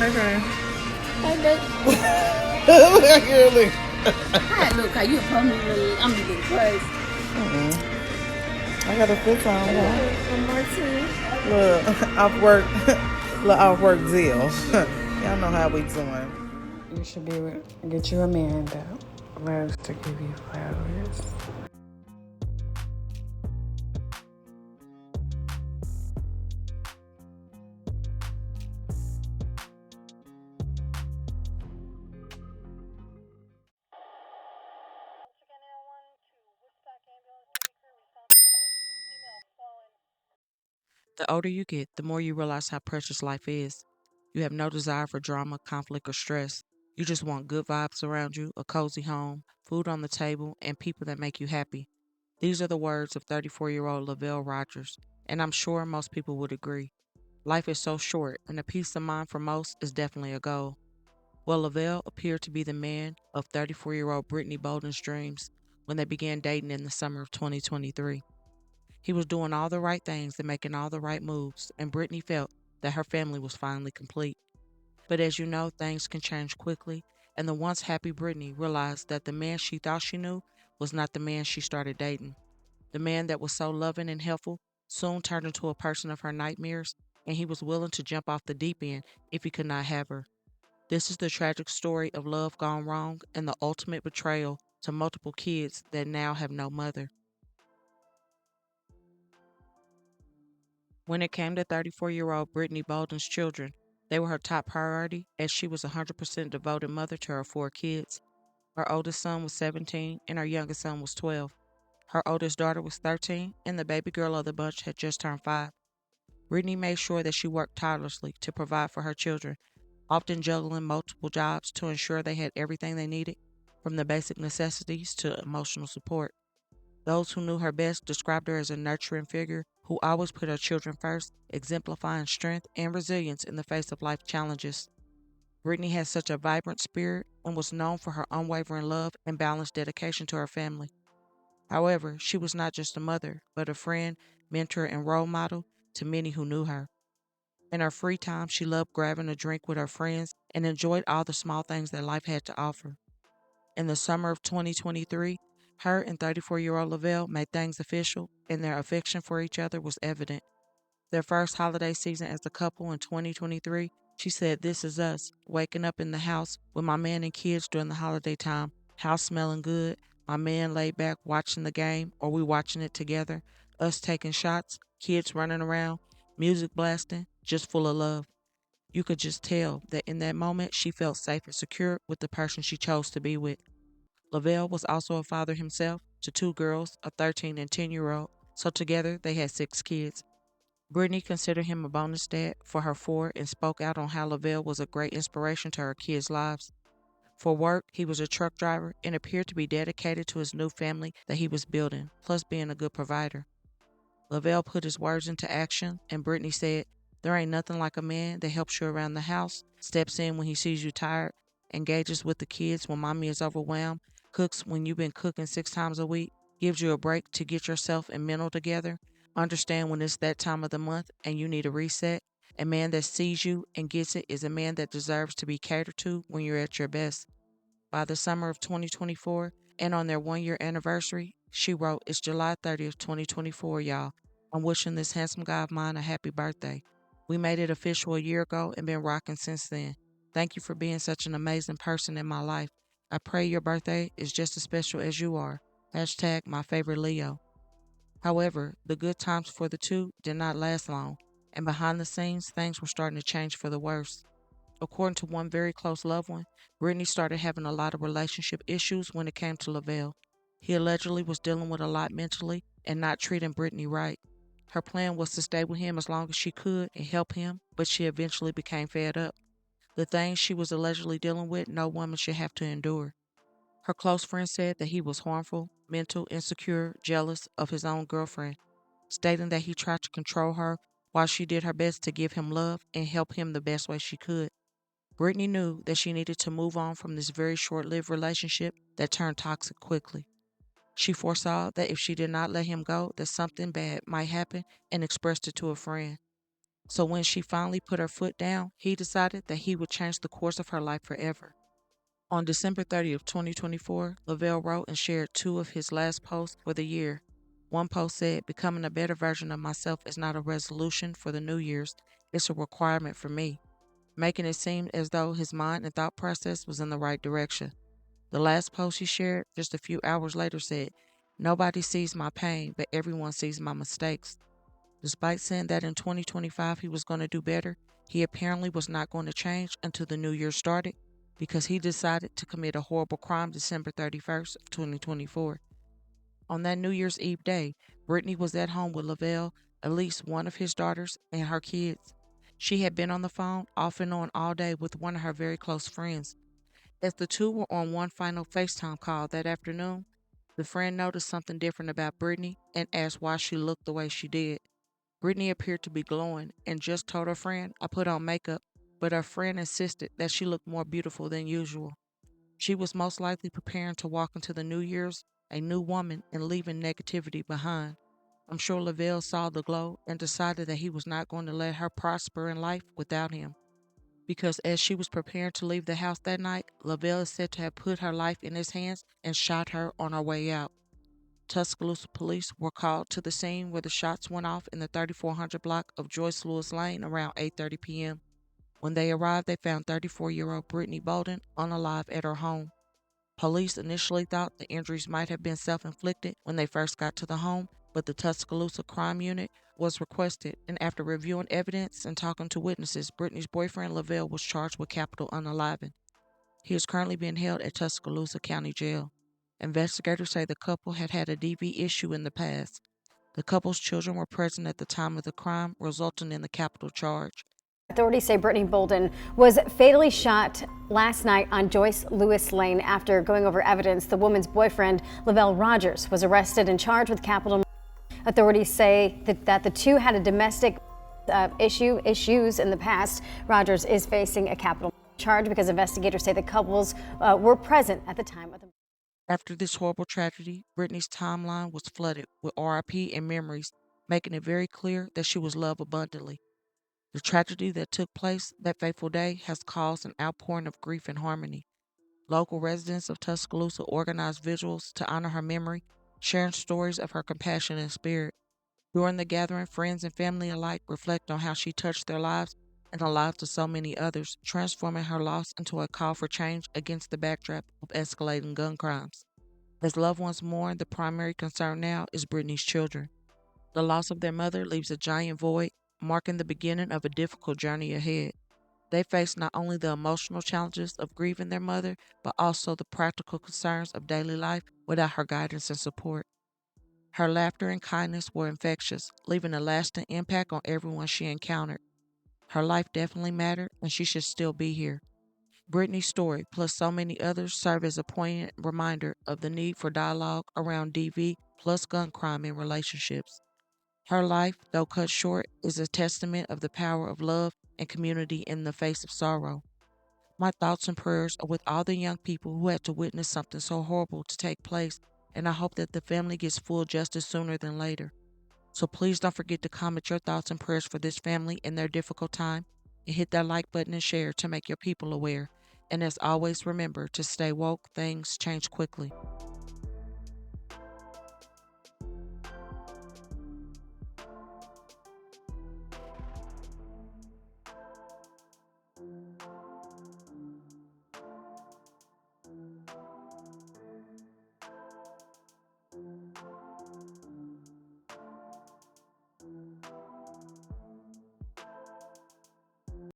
Okay. Hey, baby. Look at Girly. Hi, look, how you call me little, I'm a little crazy. I got a fifth on. One more time. Look, off work. Look, off work zeal. Y'all know how we doing. You should be able to get you a man that loves to give you flowers. The older you get, the more you realize how precious life is. You have no desire for drama, conflict, or stress. You just want good vibes around you, a cozy home, food on the table, and people that make you happy. These are the words of 34-year-old Lovelle Rodgers, and I'm sure most people would agree. Life is so short, and a peace of mind for most is definitely a goal. Well, Lovelle appeared to be the man of 34-year-old Brittany Bolden's dreams when they began dating in the summer of 2023. He was doing all the right things and making all the right moves, and Brittany felt that her family was finally complete. But as you know, things can change quickly, and the once happy Brittany realized that the man she thought she knew was not the man she started dating. The man that was so loving and helpful soon turned into a person of her nightmares, and he was willing to jump off the deep end if he could not have her. This is the tragic story of love gone wrong and the ultimate betrayal to multiple kids that now have no mother. When it came to 34-year-old Brittany Bolden's children, they were her top priority as she was a 100% devoted mother to her four kids. Her oldest son was 17 and her youngest son was 12. Her oldest daughter was 13 and the baby girl of the bunch had just turned 5. Brittany made sure that she worked tirelessly to provide for her children, often juggling multiple jobs to ensure they had everything they needed, from the basic necessities to emotional support. Those who knew her best described her as a nurturing figure who always put her children first, exemplifying strength and resilience in the face of life challenges. Brittany had such a vibrant spirit and was known for her unwavering love and balanced dedication to her family. However, she was not just a mother, but a friend, mentor, and role model to many who knew her. In her free time, she loved grabbing a drink with her friends and enjoyed all the small things that life had to offer. In the summer of 2023, her and 34-year-old Lovelle made things official, and their affection for each other was evident. Their first holiday season as a couple in 2023, she said, "This is us, waking up in the house with my man and kids during the holiday time, house smelling good, my man laid back watching the game, or we watching it together, us taking shots, kids running around, music blasting, just full of love." You could just tell that in that moment she felt safe and secure with the person she chose to be with. Lovelle was also a father himself to two girls, a 13 and 10-year-old, so together they had 6 kids. Brittany considered him a bonus dad for her four and spoke out on how Lovelle was a great inspiration to her kids' lives. For work, he was a truck driver and appeared to be dedicated to his new family that he was building, plus being a good provider. Lovelle put his words into action, and Brittany said, "There ain't nothing like a man that helps you around the house, steps in when he sees you tired, engages with the kids when mommy is overwhelmed, cooks when you've been cooking 6 times a week, gives you a break to get yourself and mental together, understand when it's that time of the month and you need a reset. A man that sees you and gets it is a man that deserves to be catered to when you're at your best." By the summer of 2024, and on their 1 year anniversary, she wrote, "It's July 30th, 2024, y'all. I'm wishing this handsome guy of mine a happy birthday. We made it official a year ago and been rocking since then. Thank you for being such an amazing person in my life. I pray your birthday is just as special as you are. Hashtag my favorite Leo." However, the good times for the two did not last long, and behind the scenes, things were starting to change for the worse. According to one very close loved one, Brittany started having a lot of relationship issues when it came to Lovelle. He allegedly was dealing with a lot mentally and not treating Brittany right. Her plan was to stay with him as long as she could and help him, but she eventually became fed up. The things she was allegedly dealing with, no woman should have to endure. Her close friend said that he was harmful, mental, insecure, jealous of his own girlfriend, stating that he tried to control her while she did her best to give him love and help him the best way she could. Brittany knew that she needed to move on from this very short lived relationship that turned toxic quickly. She foresaw that if she did not let him go, that something bad might happen and expressed it to a friend. So when she finally put her foot down, he decided that he would change the course of her life forever. On December 30th, 2024, Lovelle wrote and shared two of his last posts for the year. One post said, "Becoming a better version of myself is not a resolution for the New Year's, it's a requirement for me," making it seem as though his mind and thought process was in the right direction. The last post he shared just a few hours later said, "Nobody sees my pain, but everyone sees my mistakes." Despite saying that in 2025 he was going to do better, he apparently was not going to change until the new year started because he decided to commit a horrible crime December 31st of 2024. On that New Year's Eve day, Brittany was at home with Lovelle, at least one of his daughters, and her kids. She had been on the phone off and on all day with one of her very close friends. As the two were on one final FaceTime call that afternoon, the friend noticed something different about Brittany and asked why she looked the way she did. Brittany appeared to be glowing and just told her friend, "I put on makeup," but her friend insisted that she looked more beautiful than usual. She was most likely preparing to walk into the New Year's a new woman and leaving negativity behind. I'm sure Lovelle saw the glow and decided that he was not going to let her prosper in life without him. Because as she was preparing to leave the house that night, Lovelle is said to have put her life in his hands and shot her on her way out. Tuscaloosa police were called to the scene where the shots went off in the 3400 block of Joyce Lewis Lane around 8:30 p.m. When they arrived, they found 34-year-old Brittany Bolden unalive at her home. Police initially thought the injuries might have been self-inflicted when they first got to the home, but the Tuscaloosa Crime Unit was requested, and after reviewing evidence and talking to witnesses, Brittany's boyfriend Lovelle was charged with capital unaliving. He is currently being held at Tuscaloosa County Jail. Investigators say the couple had had a DV issue in the past. The couple's children were present at the time of the crime, resulting in the capital charge. Authorities say Brittany Bolden was fatally shot last night on Joyce Lewis Lane. After going over evidence, the woman's boyfriend, Lovelle Rodgers, was arrested and charged with capital. Authorities say that the two had a domestic issues in the past. Rodgers is facing a capital charge because investigators say the couples were present at the time of the. After this horrible tragedy, Brittany's timeline was flooded with RIP and memories, making it very clear that she was loved abundantly. The tragedy that took place that fateful day has caused an outpouring of grief and harmony. Local residents of Tuscaloosa organized visuals to honor her memory, sharing stories of her compassion and spirit. During the gathering, friends and family alike reflect on how she touched their lives and the lives of so many others, transforming her loss into a call for change against the backdrop of escalating gun crimes. As loved ones mourn, the primary concern now is Brittany's children. The loss of their mother leaves a giant void, marking the beginning of a difficult journey ahead. They face not only the emotional challenges of grieving their mother, but also the practical concerns of daily life without her guidance and support. Her laughter and kindness were infectious, leaving a lasting impact on everyone she encountered. Her life definitely mattered, and she should still be here. Brittany's story, plus so many others, serve as a poignant reminder of the need for dialogue around DV plus gun crime in relationships. Her life, though cut short, is a testament of the power of love and community in the face of sorrow. My thoughts and prayers are with all the young people who had to witness something so horrible to take place, and I hope that the family gets full justice sooner than later. So please don't forget to comment your thoughts and prayers for this family in their difficult time, and hit that like button and share to make your people aware. And as always, remember to stay woke, things change quickly.